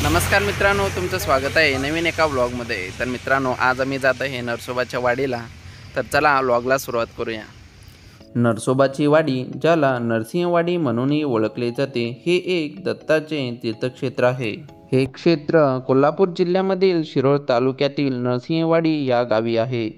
नमस्कार मित्रांनो, तुमचं स्वागत आहे नवीन एका व्लॉगमध्ये। तर मित्रांनो, आज आम्ही जात आहे नरसोबाच्या वाडीला। तर चला व्लॉगला सुरुवात करूया। नरसोबाची वाडी, ज्याला नरसिंहवाडी म्हणूनही ओळखले जाते, हे एक दत्ताचे तीर्थक्षेत्र आहे। हे क्षेत्र कोल्हापूर जिल्ह्यामधील शिरोळ तालुक्यातील नरसिंहवाडी या गावी आहे।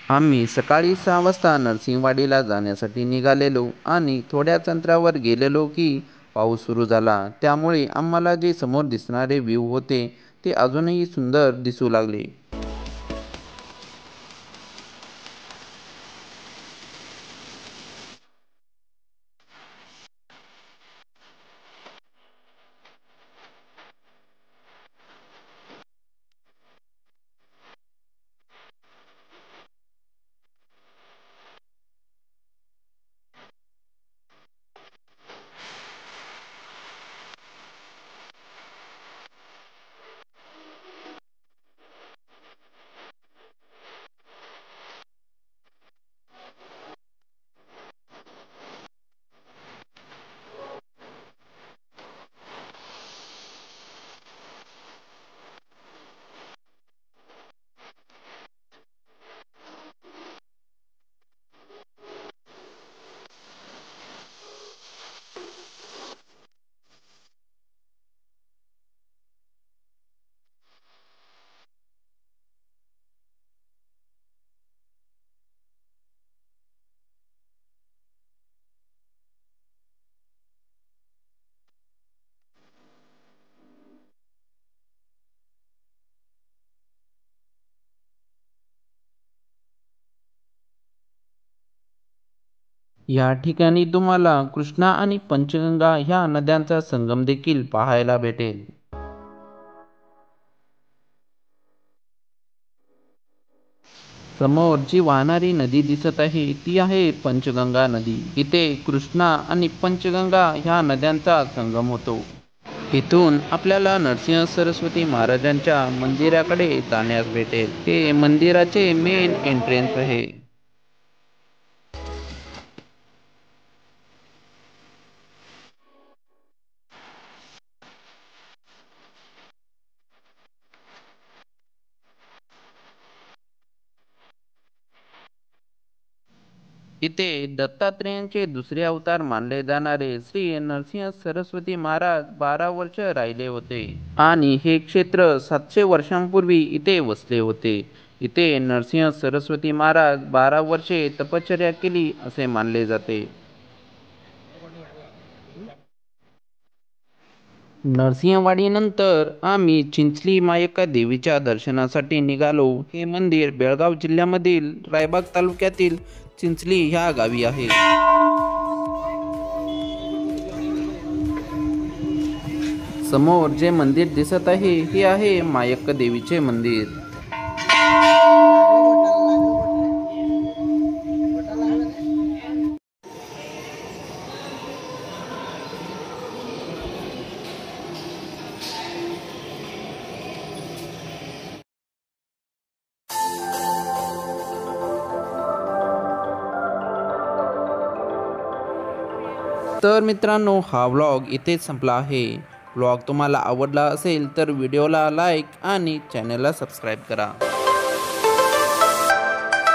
आम्ही सकाळी 6 वाजता नरसिंहवाडीला जाण्यासाठी निघालेलो आणि थोड्याच अंतरावर गेलेलो की पाऊस सुरू झाला। त्यामुळे आम्हाला जे समोर दिसणारे व्ह्यू होते ते अजूनही सुंदर दिसू लागले। या ठिकाणी तुम्हाला कृष्णा आणि पंचगंगा ह्या नद्यांचा संगम देखील पाहायला भेटेल। समोर जी वाहणारी नदी दिसत आहे ती आहे पंचगंगा नदी। इथे कृष्णा आणि पंचगंगा ह्या नद्यांचा संगम होतो। इथून आपल्याला नरसिंह सरस्वती महाराजांच्या मंदिराकडे जाण्यास भेटेल। हे मंदिराचे मेन एंट्रन्स आहे। इथे दत्तात्रेयांचे दुसरे अवतार मानले जाणारे श्री नरसिंह सरस्वती महाराज 12 वर्ष राहिले होते आणि हे क्षेत्र 700 वर्षांपूर्वी इथे वसले होते। इथे नरसिंह सरस्वती महाराज 12 वर्षे तपश्चर्या केली असे मानले जाते। नरसिंहवाडीनंतर आम्ही चिंचली मायक्का देवीच्या दर्शनासाठी निघालो। हे मंदिर बेळगाव जिल्ह्यामधील रायबाग तालुक्यातील चिंचली ह्या गावी आहे। समोर जे मंदिर दिसत आहे हे आहे मायक्का देवीचे मंदिर। तर मित्रांनो, हा व्लॉग इथेच संपला आहे। व्लॉग तुम्हाला आवडला असेल तर व्हिडिओला लाईक आणि चॅनलला सबस्क्राईब करा।